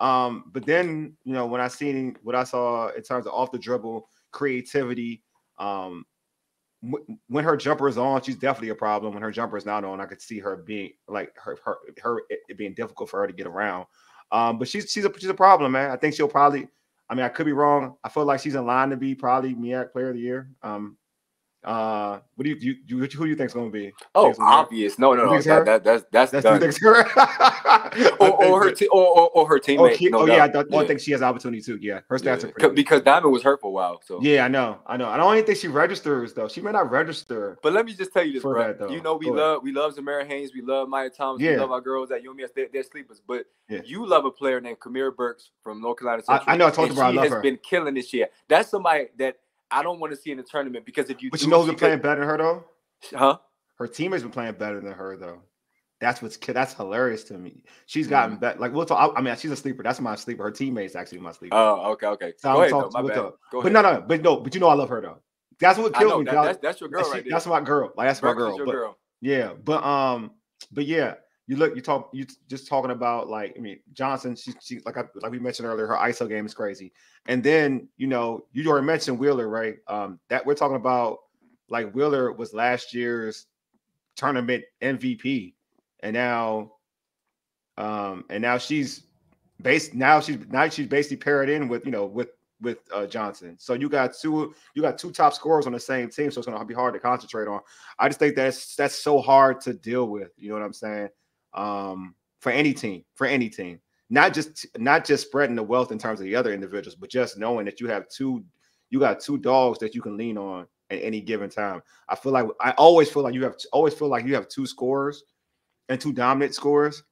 But then, you know, when I seen what I saw in terms of off the dribble creativity, when her jumper is on, she's definitely a problem. When her jumper is not on, I could see her being like it being difficult for her to get around. But she's a problem, man. I think she'll probably. I mean, I could be wrong. I feel like she's in line to be probably MEAC Player of the Year. What do who do you think's going to be? Oh, obvious. No. That's done. or her teammate. I think she has opportunity too. Yeah, her stats are pretty because Diamond was hurt for a while. So yeah, I know. I don't even think she registers though. She may not register. But let me just tell you this, bro. You know, we love Zamara Haynes, we love Maya Thomas, we love our girls at UMS. They're sleepers. But you love a player named Kamira Burks from North Carolina Central. I know. I told you about her. She has been killing this year. That's somebody that I don't want to see in the tournament because if you. But you know who's been playing better than her though? Huh? Her teammates been playing better than her though. That's hilarious to me. She's gotten better. Like we'll talk. I mean, she's a sleeper. That's my sleeper. Her teammates actually my sleeper. Oh, okay. So go ahead, though, my bad. Go ahead. But you know I love her though. That's what kills me. That's your girl right there. That's my girl. Like that's my girl. Girl. Yeah, but yeah. You just talking about like Johnson. She like we mentioned earlier, her ISO game is crazy. And then you already mentioned Wheeler, right? That we're talking about like Wheeler was last year's tournament MVP, and now she's basically paired in with Johnson. So you got two top scorers on the same team, so it's gonna be hard to concentrate on. I just think that's so hard to deal with. You know what I'm saying? For any team, not just spreading the wealth in terms of the other individuals, but just knowing that you got two dogs that you can lean on at any given time. I always feel like you have two scorers and two dominant scorers.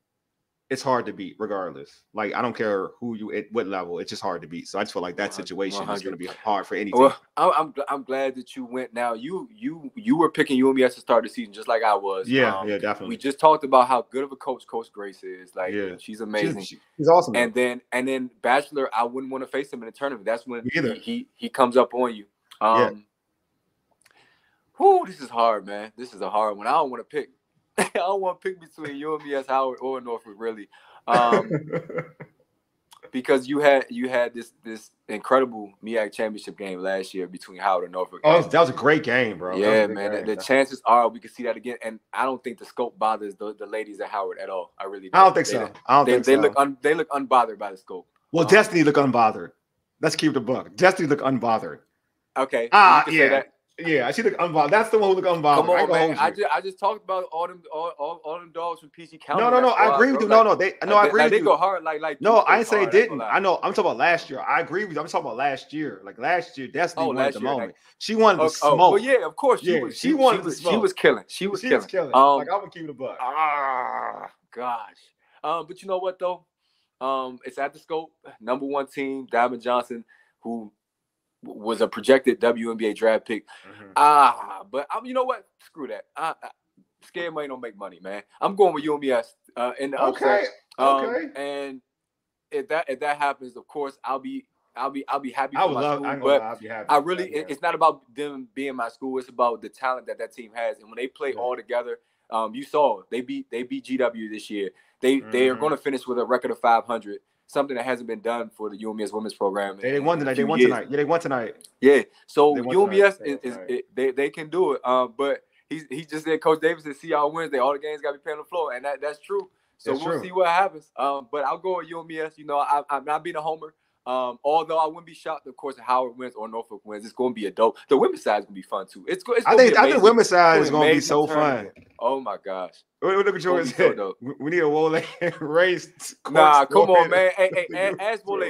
It's hard to beat regardless. Like I don't care who you at what level, it's just hard to beat. So I just feel like that situation 100. Is going to be hard for any team. Well, I'm glad that you went. Now you were picking UMS to start the season just like I was. Yeah, definitely. We just talked about how good of a coach Coach Grace is. Like she's amazing. She's awesome. And then Bachelor, I wouldn't want to face him in the tournament. That's when he comes up on you. This is hard, man. This is a hard one. I don't want to pick. I don't want to pick between UMS, Howard, or Norfolk, really, because you had this incredible MEAC championship game last year between Howard and Norfolk. Oh, that was a great game, bro. Yeah, man. The chances are we can see that again, and I don't think the scope bothers the ladies at Howard at all. I really don't. I don't think so. They look unbothered by the scope. Well, Destiny look unbothered. Let's keep the book. Destiny look unbothered. Okay. Yeah. Yeah, she look unbothered. That's the one who look unbothered. Come on, man. I just talked about all them dogs from PG County. No. I agree with you. I agree with you. They go hard like. No, I didn't say they didn't. I know. I'm talking about last year. I agree with you. I'm talking about last year. Like last year, Destiny won at the moment. She wanted to smoke. Well, yeah, of course. She wanted to smoke. She was killing. She was killing. Like I'm gonna keep it a buck. Gosh. But you know what though? It's at the scope. Number 1 team, Diamond Johnson, who was a projected WNBA draft pick. But you know what? Screw that. Scared money don't make money, man. I'm going with UMS in the upset. Okay. And if that happens, of course, I'll be happy for my school. But I'll be happy. It's not about them being my school. It's about the talent that team has. And when they play all together, you saw they beat GW this year. They are going to finish with a record of 500. something that hasn't been done for the UMS women's program. They won tonight. They won tonight. Yeah, they won tonight. Yeah. So UMS they can do it. But he just said Coach Davis said, see y'all Wednesday. All the games got to be played on the floor, and that's true. So we'll see what happens. But I'll go with UMS. You know, I'm not being a homer. Although I wouldn't be shocked, of course, if Howard wins or Norfolk wins. It's going to be a dope. The women's side is going to be fun too. I think the women's side is going to be so fun. Oh my gosh! Look at Jordan said. We need a Wole race. Nah, come on, man. Hey, ask Wole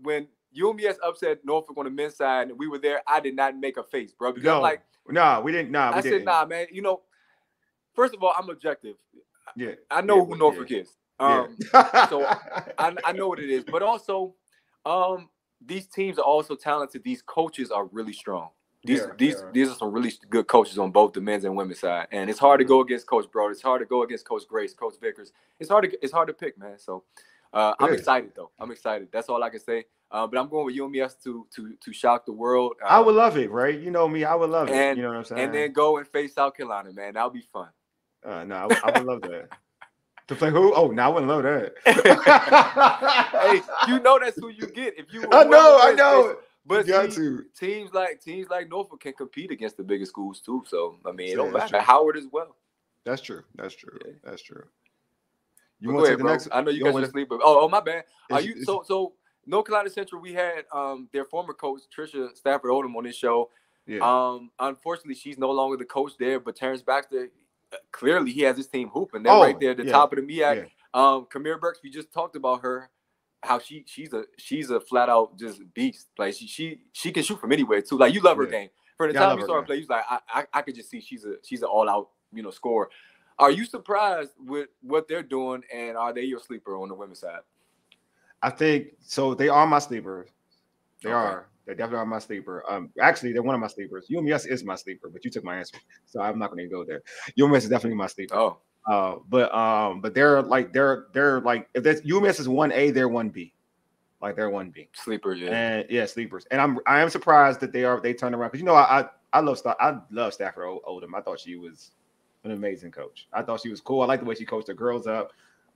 when UMS upset Norfolk on the men's side and we were there. I did not make a face, bro. Because we didn't. I said, nah, man. You know, first of all, I'm objective. Yeah, I know who Norfolk is. So I know what it is, but also. These teams are also talented. These coaches are really strong. These are some really good coaches on both the men's and women's side. And it's hard to go against Coach Broad. It's hard to go against Coach Grace, Coach Vickers. It's hard to pick, man. So I'm excited though. I'm excited. That's all I can say. But I'm going with UMS to shock the world. I would love it, right? You know me, I would love it. You know what I'm saying? And then go and face South Carolina, man. That'll be fun. No, I would love that. To play who? Oh, now I wouldn't know that. Hey, you know that's who you get. If you, I know. But teams like Norfolk can compete against the bigger schools too. So I mean, it don't matter. True. Howard as well. That's true. Yeah. That's true. You want to take the next? I know you guys are asleep, but oh, my bad. Are you so North Carolina Central? We had their former coach Trisha Stafford Odom on this show. Yeah. Unfortunately, she's no longer the coach there, but Terrence Baxter. Clearly, he has his team hooping. They're right there at the top of the MEAC. Yeah. Kamir Burks, we just talked about her, how she's a flat out just beast. Like she can shoot from anywhere too. Like you love her game. For the time you saw her play, you was like, I could just see she's an all out scorer. Are you surprised with what they're doing, and are they your sleeper on the women's side? I think so. They are my sleepers. They are. They definitely are my sleeper. Actually, they're one of my sleepers. UMS is my sleeper, but you took my answer, so I'm not going to go there. UMS is definitely my sleeper. But they're like if that's UMS is 1A, they're 1B. Like they're 1B. Sleepers, yeah. And sleepers. And I am surprised that they turned around because I love Stafford Odom. I thought she was an amazing coach. I thought she was cool. I like the way she coached the girls up.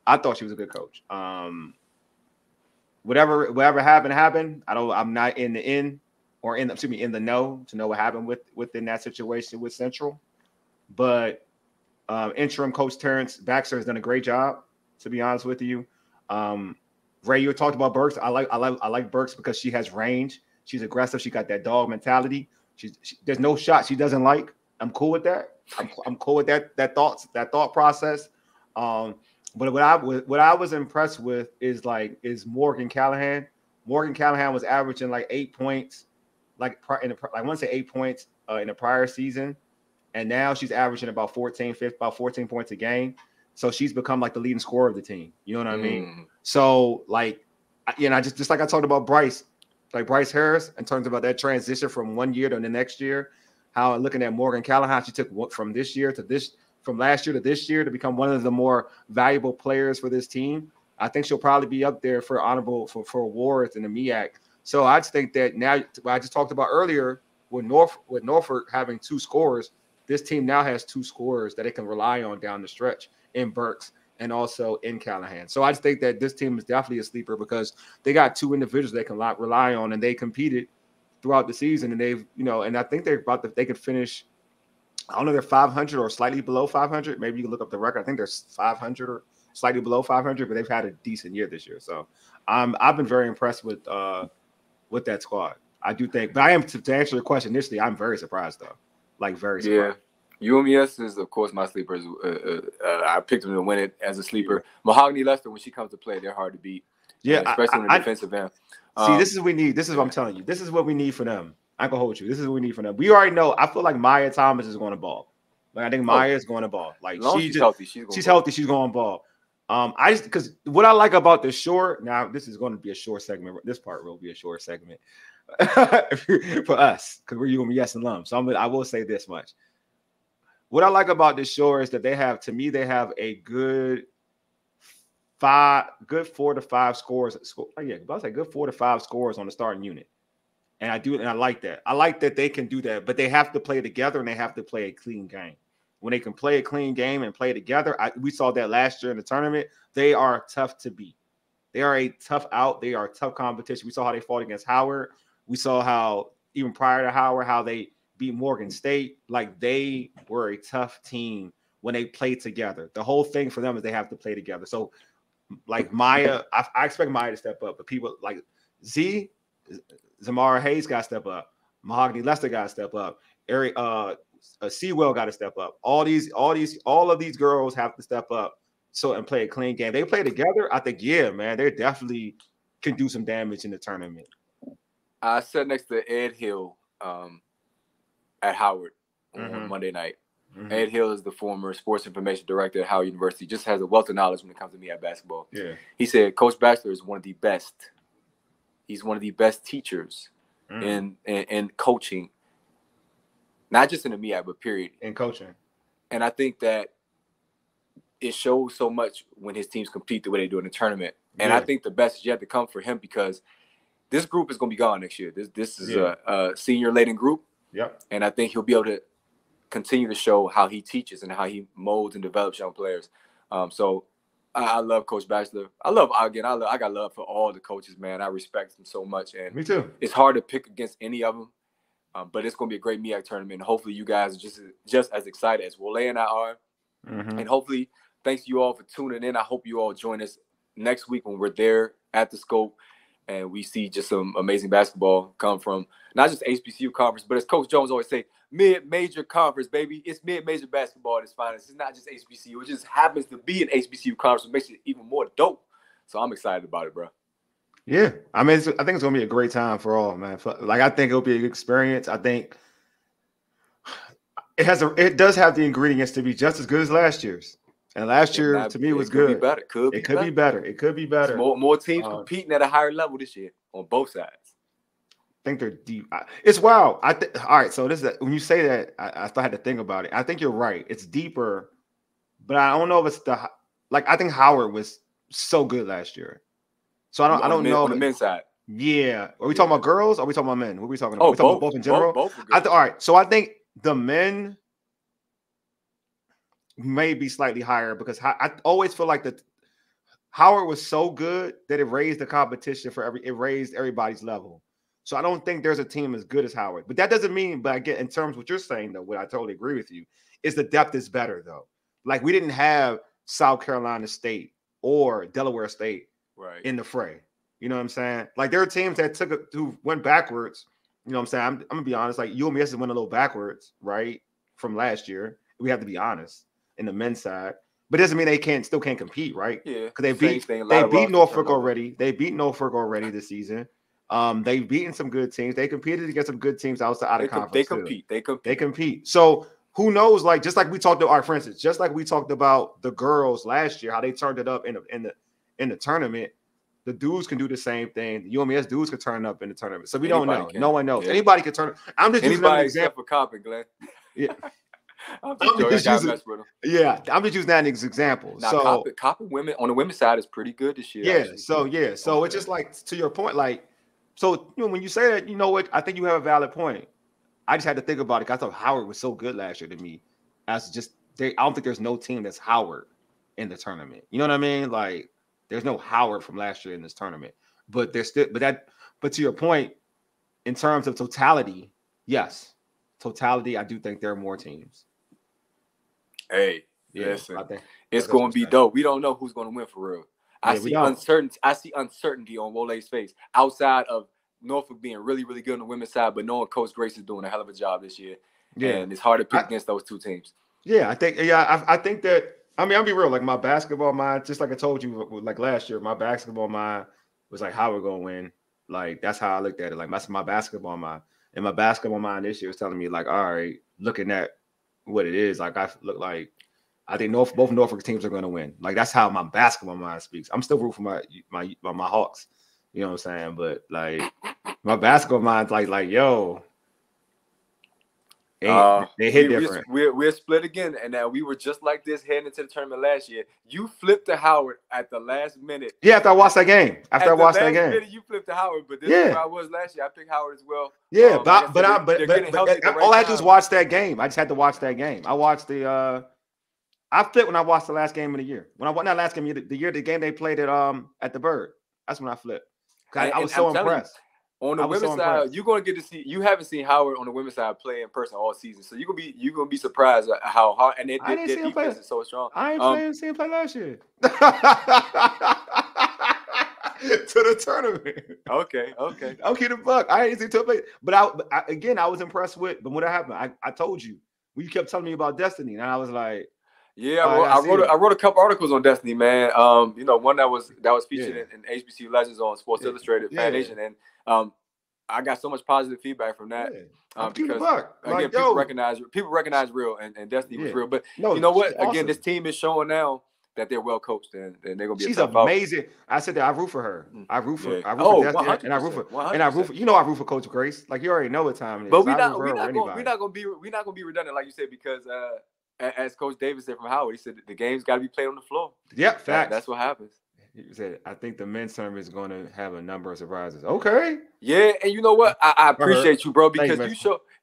I thought she was a good coach. Whatever happened. I'm not in the know to know what happened within that situation with Central. But interim coach Terrence Baxter has done a great job, to be honest with you. Ray, you talked about Burks. I like Burks because she has range. She's aggressive. She got that dog mentality. There's no shot she doesn't like. I'm cool with that. I'm cool with that thought process. But what I was impressed with is Morgan Callahan. Morgan Callahan was averaging like 8 points, I want to say 8 points in the prior season, and now she's averaging about 14 points a game. So she's become like the leading scorer of the team. You know what I mean? So just like I talked about Bryce Harris in terms about that transition from 1 year to the next year. How looking at Morgan Callahan, she took from last year to this year to become one of the more valuable players for this team. I think she'll probably be up there for awards in the MEAC. So I just think that now, what I just talked about earlier, with Norfolk having two scorers, this team now has two scorers that it can rely on down the stretch in Burks and also in Callahan. So I just think that this team is definitely a sleeper because they got two individuals they can rely on, and they competed throughout the season, and they've and I think they could finish. I don't know, they're 500 or slightly below 500. Maybe you can look up the record. I think they're 500 or slightly below 500, but they've had a decent year this year. So I've been very impressed with that squad. I do think, but I am to answer your question initially. I'm very surprised though, very surprised. Yeah, UMS is of course my sleepers. I picked them to win it as a sleeper. Mahogany Lester, when she comes to play, they're hard to beat. Yeah, especially on the defensive end. See, this is what we need. This is what I'm telling you. This is what we need for them. I can hold you. This is what we need for them. We already know. I feel like Maya Thomas is going to ball. I think Maya is going to ball. She's healthy. She's healthy. She's going to ball. Because what I like about the short, now this is going to be a short segment. This part will be a short segment for us because we're UMS alums. So I will say this much. What I like about the shore is that they have a good 4 to 5 scores. Good 4 to 5 scores on the starting unit. And I like that. I like that they can do that, but they have to play together and they have to play a clean game. When they can play a clean game and play together, we saw that last year in the tournament. They are tough to beat. They are a tough out. They are a tough competition. We saw how they fought against Howard. We saw how even prior to Howard, how they beat Morgan State. Like they were a tough team when they played together. The whole thing for them is they have to play together. So like Maya, I expect Maya to step up, but people like Zamara Hayes got to step up. Mahogany Lester got to step up. Eric Sewell got to step up. All of these girls have to step up and play a clean game. They play together. I think, yeah, man, they definitely can do some damage in the tournament. I sat next to Ed Hill at Howard on Monday night. Ed Hill is the former sports information director at Howard University. Just has a wealth of knowledge when it comes to MEAC basketball. Yeah, he said Coach Batchelor is one of the best. He's one of the best teachers in coaching, not just in the MEAC, but period. In coaching. And I think that it shows so much when his teams compete the way they do in the tournament. And I think the best is yet to come for him because this group is going to be gone next year. This is a senior-laden group. Yep. And I think he'll be able to continue to show how he teaches and how he molds and develops young players. So I love Coach Batchelor. I got love for all the coaches, man. I respect them so much. And me too. It's hard to pick against any of them, but it's going to be a great MEAC tournament. And hopefully you guys are just as excited as Wole and I are. And hopefully, thanks you all for tuning in. I hope you all join us next week when we're there at the Scope and we see just some amazing basketball come from not just HBCU conference, but as Coach Jones always say, mid-major conference, baby. It's mid-major basketball at its finest. It's not just HBCU. It just happens to be an HBCU conference, which makes it even more dope. So I'm excited about it, bro. Yeah. I mean, I think it's going to be a great time for all, man. Like, I think it'll be a good experience. I think it does have the ingredients to be just as good as last year's. And last year, to me, was good. It could be better. It could be better. More teams competing at a higher level this year on both sides. I think they're deep. It's wild. All right. So when you say that, I still had to think about it. I think you're right. It's deeper, but I don't know if it's I think Howard was so good last year. So I don't know on the men's side. Yeah. Are we talking about girls? Or are we talking about men? What are we talking about? Oh, are we talking about both in general? Both are good. All right. So I think the men may be slightly higher because I always feel like Howard was so good that it raised the competition it raised everybody's level. So I don't think there's a team as good as Howard. But that doesn't mean, but again, in terms of what you're saying, though, what I totally agree with you, is the depth is better, though. Like, we didn't have South Carolina State or Delaware State in the fray. You know what I'm saying? Like, there are teams that who went backwards. You know what I'm saying? I'm going to be honest. Like, UMS went a little backwards, right, from last year. We have to be honest in the men's side. But it doesn't mean they still can't compete, right? Yeah. Because they beat Norfolk already. They beat Norfolk already this season. They've beaten some good teams. They competed against some good teams outside of conference. They compete. So who knows? Like, just like we talked about, for instance, just like we talked about the girls last year, how they turned it up in the tournament. The dudes can do the same thing. The UMS dudes can turn up in the tournament. So we don't know. No one knows. Yeah. Anybody can turn. I'm just using an example for Coppin, Glenn. Yeah. I'm just using that as an example. Now, so Coppin women on the women's side is pretty good this year. Yeah. Actually. So it's just like, to your point, like. So, when you say that, you know what? I think you have a valid point. I just had to think about it. I thought Howard was so good last year to me. I don't think there's no team that's Howard in the tournament. You know what I mean? Like, there's no Howard from last year in this tournament. But but to your point, in terms of totality, yes. Totality, I do think there are more teams. Hey, listen, it's going to be dope. We don't know who's going to win for real. I see uncertainty on Wole's face outside of Norfolk being really, really good on the women's side, but knowing Coach Grace is doing a hell of a job this year. Yeah. And it's hard to pick against those two teams. Yeah, I think that, I mean, I'll be real. Like, my basketball mind, just like I told you, like last year, my basketball mind was like, how we're going to win. Like, that's how I looked at it. Like, that's my basketball mind. And my basketball mind this year was telling me, like, all right, looking at what it is, like, I think both Norfolk teams are going to win. Like, that's how my basketball mind speaks. I'm still rooting for my Hawks. You know what I'm saying? But, like, my basketball mind's like, yo, they hit different. We're split again, and now we were just like this heading into the tournament last year. You flipped to Howard at the last minute. Yeah, after I watched that game. You flipped to Howard, but this is where I was last year. I picked Howard as well. Yeah, but all I had to do was watch that game. I just had to watch that game. I watched I flipped when I watched the last game of the year. The game they played at the Bird. That's when I flipped. I was so impressed. On the women's side, you're gonna get to see. You haven't seen Howard on the women's side play in person all season, so you're gonna be surprised at how hard and their defense is so strong. I ain't seen him play last year. To the tournament. Okay. I'm kidding, fuck. I ain't seen him play, but I was impressed with. But when that happened, I told you when you kept telling me about Destiny, and I was like, yeah, I wrote a couple articles on Destiny, man. One that was featured in HBCU Legends on Sports Illustrated Fan Nation, and I got so much positive feedback from that because again, people recognize real, and Destiny was real. But you know what? Again, this team is showing now that they're well coached and they're gonna be. She's amazing. I said that I root for her. I root for Destiny, and I root for I root for Coach Grace. Like you already know what time it is. But we're not gonna be redundant, like you said, because as Coach Davis said from Howard, he said the game's got to be played on the floor. Yep, facts. That's what happens. He said, I think the men's tournament is going to have a number of surprises. Okay. Yeah, and you know what? I appreciate you, bro, because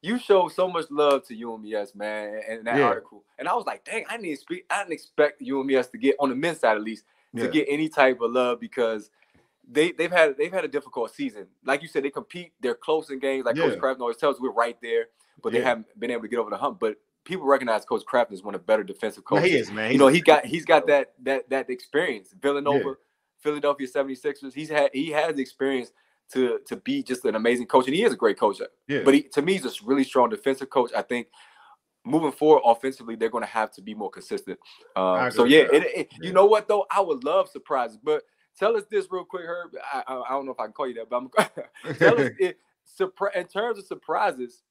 you show so much love to UMES, man, in that article. And I was like, dang, I didn't expect UMES to get, on the men's side at least, to get any type of love because they've had a difficult season. Like you said, they compete, they're close in games. Like Coach Kraft always tells us, we're right there, but they haven't been able to get over the hump. But people recognize Coach Kraft as one of the better defensive coaches. No, he is, man. He's got that experience. Philadelphia 76ers. He has the experience to be just an amazing coach, and he is a great coach. Yeah. But to me, he's a really strong defensive coach. I think moving forward offensively, they're going to have to be more consistent. You know what though? I would love surprises, but tell us this real quick, Herb. I don't know if I can call you that, but I'm tell us in terms of surprises.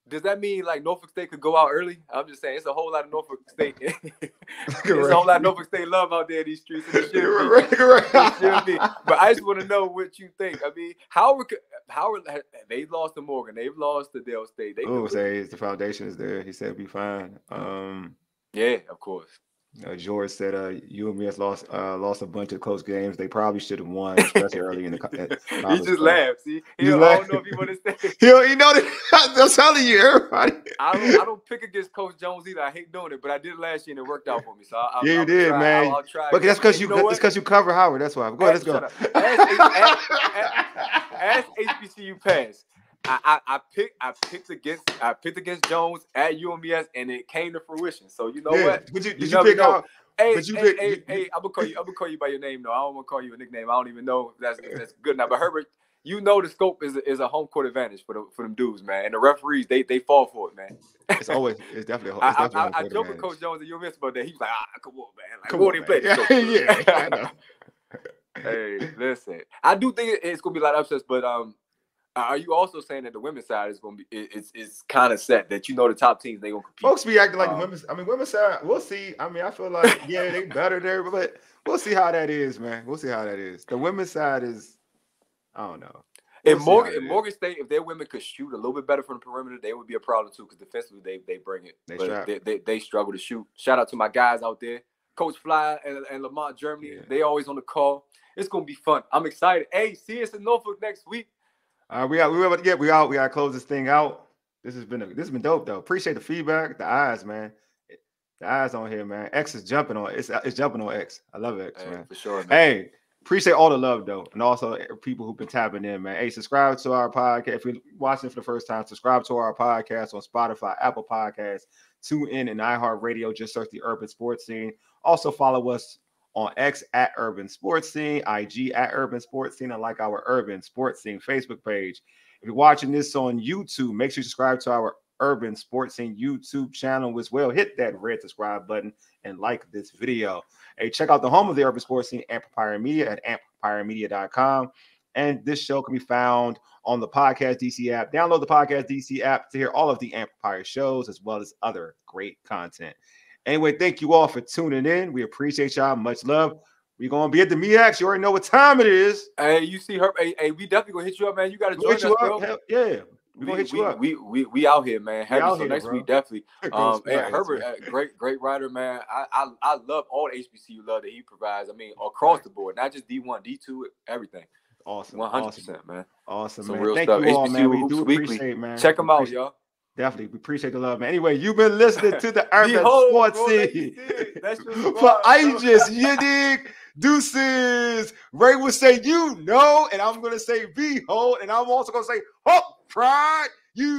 Does that mean like Norfolk State could go out early? I'm just saying it's a whole lot of Norfolk State. There's a whole lot of Norfolk State love out there in these streets. It should be. But I just want to know what you think. I mean, Howard, they lost to Morgan. They've lost to Dale State. Say the foundation is there. He said it'll be fine. Yeah, of course. George said UMS lost a bunch of close games. They probably should have won, especially early in the he just laughed. See, I don't know if he want to stay. You know that I'm telling you, everybody. I don't pick against Coach Jones either. I hate doing it, but I did last year and it worked out for me. So you did, man. I'll try. But that's because you cover Howard. That's why. Go ahead, let's go. As HBCU pass. I picked against Jones at UMBS and it came to fruition. So you know what? Did you pick out? Hey, I'm gonna call you by your name though. I don't want to call you a nickname. I don't even know if that's good enough. But Herbert, you know the scope is a home court advantage for them dudes, man. And the referees they fall for it, man. It's definitely. I joke with Coach Jones at UMS about that. He's like, come on, man. Like, come on, play. Yeah, I know. Hey, listen. I do think it's gonna be a lot of upsets, but are you also saying that the women's side is going to be it's kind of set that the top teams they going to compete? Folks be acting like the women's. I mean, women's side. We'll see. I mean, I feel like they better there, but we'll see how that is, man. We'll see how that is. The women's side is, I don't know. In Morgan State, if their women could shoot a little bit better from the perimeter, they would be a problem too. Because defensively, they bring it. They struggle to shoot. Shout out to my guys out there, Coach Fly and Lamont Germany. Yeah. They always on the call. It's going to be fun. I'm excited. Hey, see us in Norfolk next week. We got to close this thing out. This has been dope though. Appreciate the feedback, the eyes, man. The eyes on here, man. X is jumping on it's jumping on X. I love X, man. For sure, man. Hey, appreciate all the love though, and also people who've been tapping in, man. Hey, subscribe to our podcast. If you're watching for the first time, subscribe to our podcast on Spotify, Apple Podcasts, TuneIn, and iHeartRadio. Just search the Urban Sports Scene. Also follow us on X at Urban Sports Scene, IG at Urban Sports Scene, and like our Urban Sports Scene Facebook page. If you're watching this on YouTube, make sure you subscribe to our Urban Sports Scene YouTube channel as well. Hit that red subscribe button and like this video. Hey, check out the home of the Urban Sports Scene, Amplifier Media at amplifiermedia.com. And this show can be found on the Podcast DC app. Download the Podcast DC app to hear all of the Amplifier shows as well as other great content. Anyway, thank you all for tuning in. We appreciate y'all. Much love. We're going to be at the MEAX. You already know what time it is. Hey, you see her. Hey, we definitely going to hit you up, man. You got to join us, bro. Yeah. We're going to hit you up. We out here, man. So next week, definitely. Herbert, great writer, man. I love all the HBCU love that he provides. I mean, across the board, not just D1, D2, everything. Awesome. 100%, man. Awesome, some man. Real Thank stuff. you all, man. We do appreciate, man. Check them out, y'all. Definitely. We appreciate the love, man. Anyway, you've been listening to the Urban Sports Scene for ages. You dig? Deuces. Ray will say, you know, and I'm going to say behold, and I'm also going to say, hope, pride, you